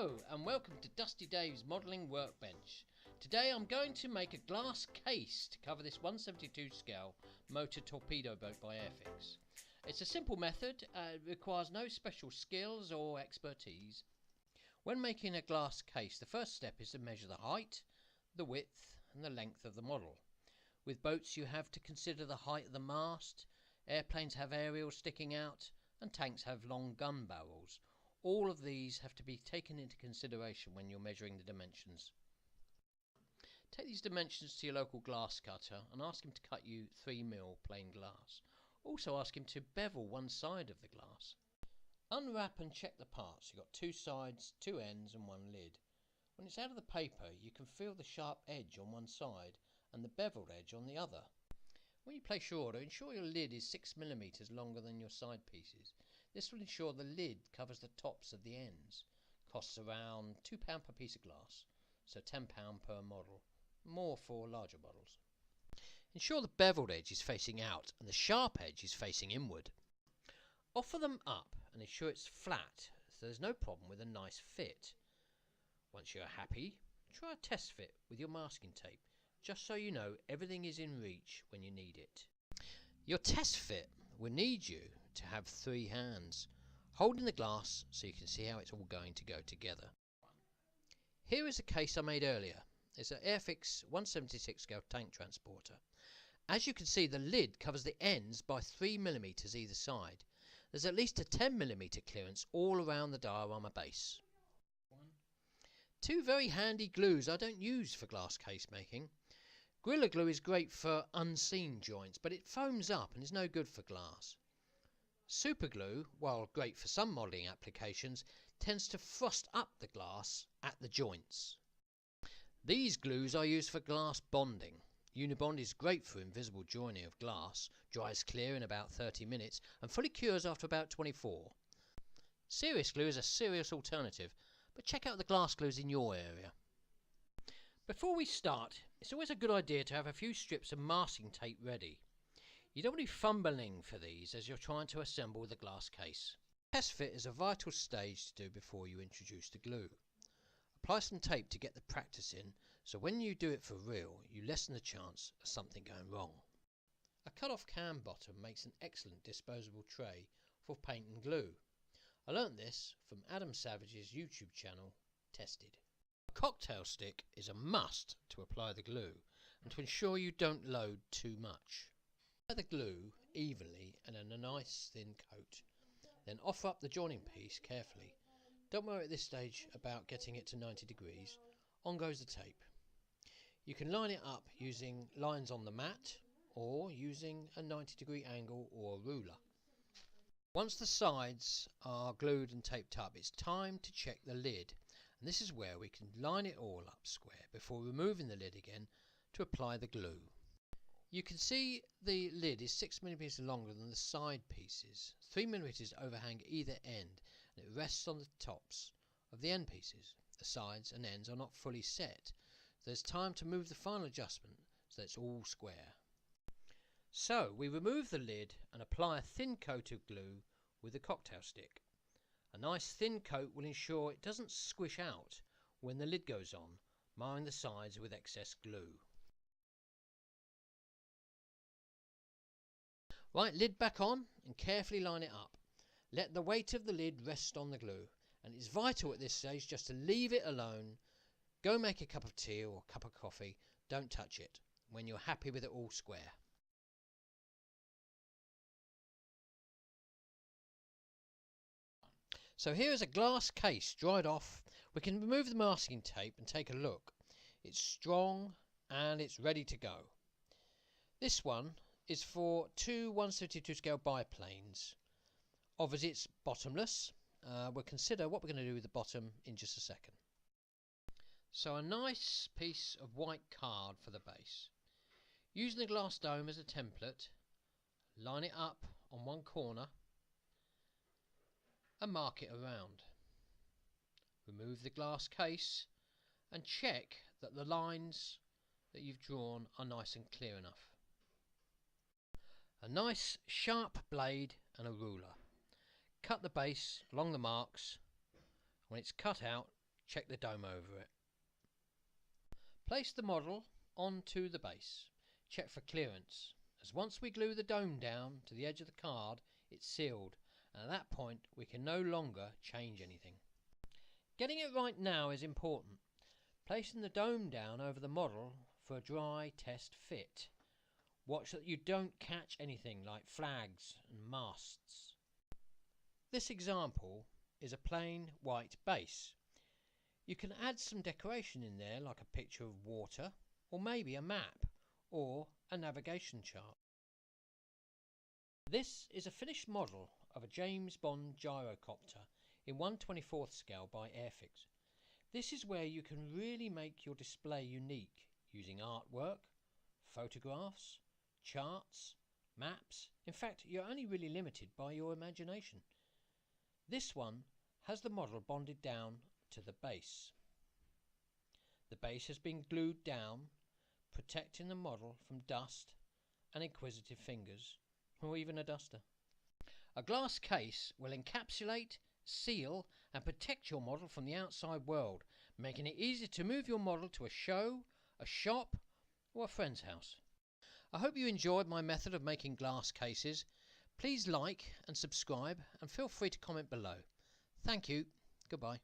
Hello and welcome to Dusty Dave's Modelling Workbench. Today I'm going to make a glass case to cover this 172 scale motor torpedo boat by Airfix. It's a simple method, it requires no special skills or expertise. When making a glass case, the first step is to measure the height, the width and the length of the model. With boats you have to consider the height of the mast, airplanes have aerials sticking out and tanks have long gun barrels. All of these have to be taken into consideration when you're measuring the dimensions. Take these dimensions to your local glass cutter and ask him to cut you 3mm plain glass. Also ask him to bevel one side of the glass. Unwrap and check the parts. You've got two sides, two ends and one lid. When it's out of the paper you can feel the sharp edge on one side and the beveled edge on the other. When you place your order, ensure your lid is 6mm longer than your side pieces. This will ensure the lid covers the tops of the ends. Costs around £2 per piece of glass, so £10 per model, more for larger models. Ensure the beveled edge is facing out and the sharp edge is facing inward. Offer them up and ensure it's flat so there's no problem with a nice fit. Once you're happy, try a test fit with your masking tape, just so you know everything is in reach when you need it. Your test fit will need you to have 3 hands, holding the glass so you can see how it's all going to go together. Here is a case I made earlier. It's an Airfix 176 scale tank transporter. As you can see, the lid covers the ends by 3mm either side. There's at least a 10mm clearance all around the diorama base. 2 very handy glues I don't use for glass case making. Gorilla Glue is great for unseen joints, but it foams up and is no good for glass. Super glue, while great for some modelling applications, tends to frost up the glass at the joints. These glues are used for glass bonding. Unibond is great for invisible joining of glass, dries clear in about 30 minutes and fully cures after about 24. Serious glue is a serious alternative, but check out the glass glues in your area. Before we start, it's always a good idea to have a few strips of masking tape ready. You don't want to be fumbling for these as you're trying to assemble the glass case. Test fit is a vital stage to do before you introduce the glue. Apply some tape to get the practice in, so when you do it for real, you lessen the chance of something going wrong. A cut-off can bottom makes an excellent disposable tray for paint and glue. I learnt this from Adam Savage's YouTube channel, Tested. A cocktail stick is a must to apply the glue and to ensure you don't load too much. Apply the glue evenly and in a nice thin coat. Then offer up the joining piece carefully. Don't worry at this stage about getting it to 90 degrees. On goes the tape. You can line it up using lines on the mat or using a 90-degree angle or a ruler. Once the sides are glued and taped up, it's time to check the lid. And this is where we can line it all up square before removing the lid again to apply the glue. You can see the lid is 6mm longer than the side pieces. 3mm overhang either end and it rests on the tops of the end pieces. The sides and ends are not fully set. There's time to move the final adjustment so that it's all square. So we remove the lid and apply a thin coat of glue with the cocktail stick. A nice thin coat will ensure it doesn't squish out when the lid goes on, marring the sides with excess glue. Right, lid back on and carefully line it up. Let the weight of the lid rest on the glue, and it's vital at this stage just to leave it alone. Go make a cup of tea or a cup of coffee, don't touch it when you're happy with it all square. So here is a glass case dried off. We can remove the masking tape and take a look. It's strong and it's ready to go. This one is for 2 172 scale biplanes. Obviously it's bottomless. We'll consider what we're going to do with the bottom in just a second. So a nice piece of white card for the base. Using the glass dome as a template, line it up on one corner and mark it around. Remove the glass case and check that the lines that you've drawn are nice and clear enough. A nice sharp blade and a ruler. Cut the base along the marks. When it's cut out, check the dome over it. Place the model onto the base. Check for clearance, as once we glue the dome down to the edge of the card, it's sealed, and at that point we can no longer change anything. Getting it right now is important. Placing the dome down over the model for a dry test fit. Watch that you don't catch anything like flags and masts. This example is a plain white base. You can add some decoration in there, like a picture of water, or maybe a map, or a navigation chart. This is a finished model of a James Bond gyrocopter in 1/24th scale by Airfix. This is where you can really make your display unique using artwork, photographs, charts, maps. In fact, you're only really limited by your imagination. This one has the model bonded down to the base. The base has been glued down, protecting the model from dust and inquisitive fingers, or even a duster. A glass case will encapsulate, seal and protect your model from the outside world, making it easy to move your model to a show, a shop or a friend's house. I hope you enjoyed my method of making glass cases. Please like and subscribe and feel free to comment below. Thank you. Goodbye.